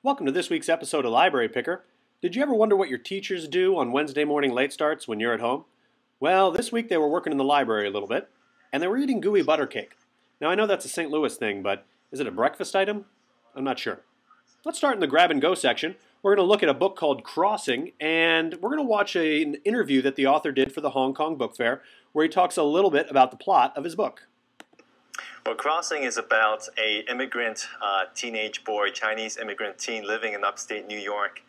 Welcome to this week's episode of Library Picker. Did you ever wonder what your teachers do on Wednesday morning late starts when you're at home? Well, this week they were working in the library a little bit, and they were eating gooey butter cake. Now I know that's a St. Louis thing, but is it a breakfast item? I'm not sure. Let's start in the grab and go section. We're going to look at a book called Crossing, and we're going to watch an interview that the author did for the Hong Kong Book Fair, where he talks a little bit about the plot of his book. Well, Crossing is about an immigrant teenage boy, Chinese immigrant teen living in upstate New York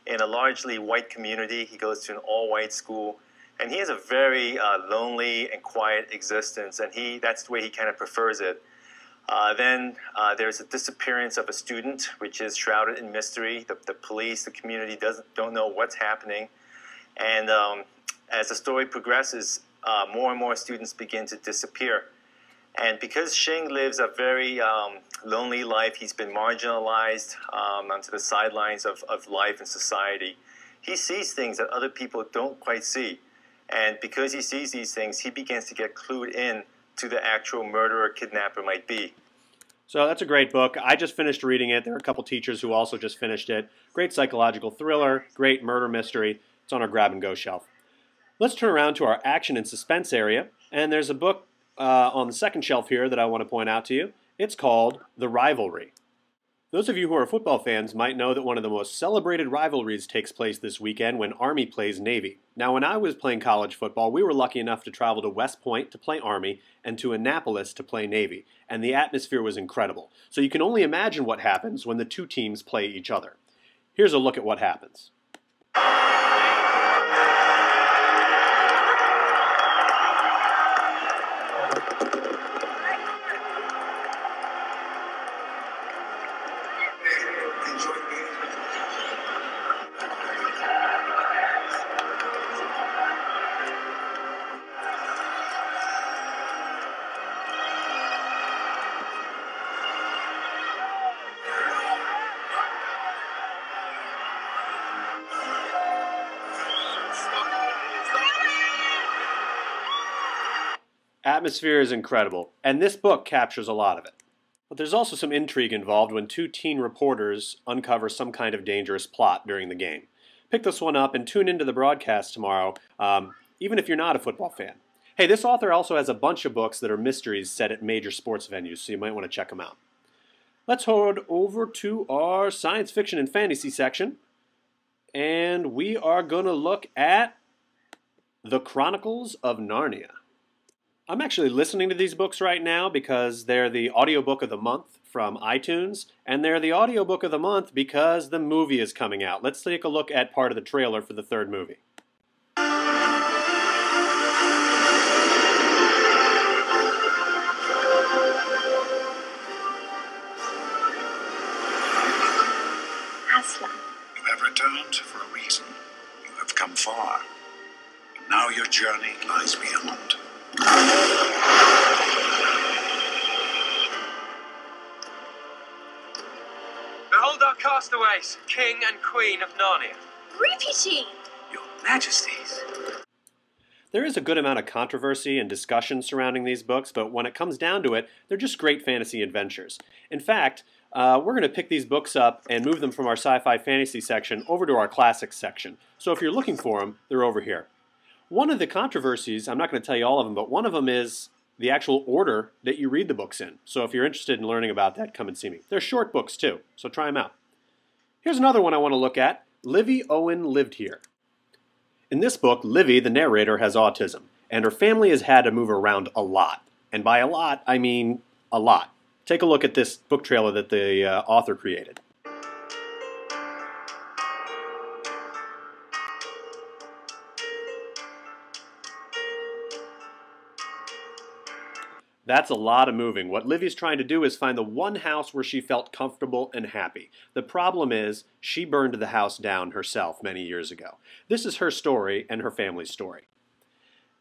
in a largely white community. He goes to an all-white school, and he has a very lonely and quiet existence, and that's the way he kind of prefers it. Then there's a disappearance of a student, which is shrouded in mystery. The police, the community don't know what's happening. And as the story progresses, more and more students begin to disappear. And because Xing lives a very lonely life, he's been marginalized onto the sidelines of life and society. He sees things that other people don't quite see. And because he sees these things, he begins to get clued in to the actual murderer, kidnapper might be. So that's a great book. I just finished reading it. There are a couple teachers who also just finished it. Great psychological thriller, great murder mystery. It's on our grab and go shelf. Let's turn around to our action and suspense area. And there's a book on the second shelf here that I want to point out to you. It's called The Rivalry. Those of you who are football fans might know that one of the most celebrated rivalries takes place this weekend when Army plays Navy. Now, when I was playing college football, we were lucky enough to travel to West Point to play Army and to Annapolis to play Navy, and the atmosphere was incredible. So you can only imagine what happens when the two teams play each other. Here's a look at what happens. Atmosphere is incredible, and this book captures a lot of it. But there's also some intrigue involved when two teen reporters uncover some kind of dangerous plot during the game. Pick this one up and tune into the broadcast tomorrow, even if you're not a football fan. Hey, this author also has a bunch of books that are mysteries set at major sports venues, so you might want to check them out. Let's head over to our science fiction and fantasy section, and we are going to look at The Chronicles of Narnia. I'm actually listening to these books right now because they're the audiobook of the month from iTunes, and they're the audiobook of the month because the movie is coming out. Let's take a look at part of the trailer for the third movie. Aslan. You have returned for a reason. You have come far. And now your journey lies beyond. Behold our castaways, King and Queen of Narnia. Repeating. Your Majesties. There is a good amount of controversy and discussion surrounding these books, but when it comes down to it, they're just great fantasy adventures. In fact, we're going to pick these books up and move them from our sci-fi fantasy section over to our classics section. So if you're looking for them, they're over here. One of the controversies, I'm not going to tell you all of them, but one of them is the actual order that you read the books in. So if you're interested in learning about that, come and see me. They're short books too, so try them out. Here's another one I want to look at. LIVVIE Owen Lived Here. In this book, Livvie, the narrator, has autism, and her family has had to move around a lot. And by a lot, I mean a lot. Take a look at this book trailer that the author created. That's a lot of moving. What Livvie's trying to do is find the one house where she felt comfortable and happy. The problem is, she burned the house down herself many years ago. This is her story and her family's story.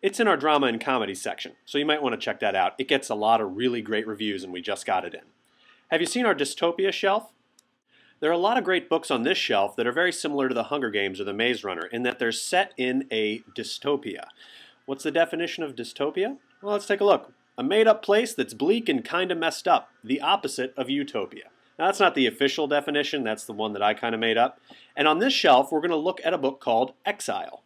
It's in our drama and comedy section, so you might want to check that out. It gets a lot of really great reviews and we just got it in. Have you seen our dystopia shelf? There are a lot of great books on this shelf that are very similar to The Hunger Games or The Maze Runner in that they're set in a dystopia. What's the definition of dystopia? Well, let's take a look. A made-up place that's bleak and kind of messed up, the opposite of utopia. Now, that's not the official definition, that's the one that I kind of made up. And on this shelf, we're going to look at a book called Exile.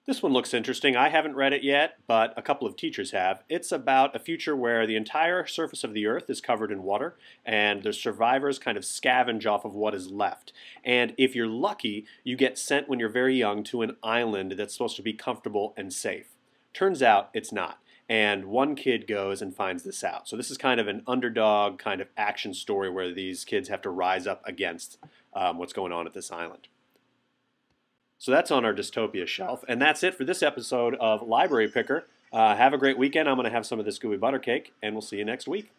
This one looks interesting. I haven't read it yet, but a couple of teachers have. It's about a future where the entire surface of the earth is covered in water, and the survivors kind of scavenge off of what is left. And if you're lucky, you get sent when you're very young to an island that's supposed to be comfortable and safe. Turns out it's not. And one kid goes and finds this out. So this is kind of an underdog kind of action story where these kids have to rise up against what's going on at this island. So that's on our dystopia shelf. And that's it for this episode of Library Picker. Have a great weekend. I'm going to have some of this gooey butter cake, and we'll see you next week.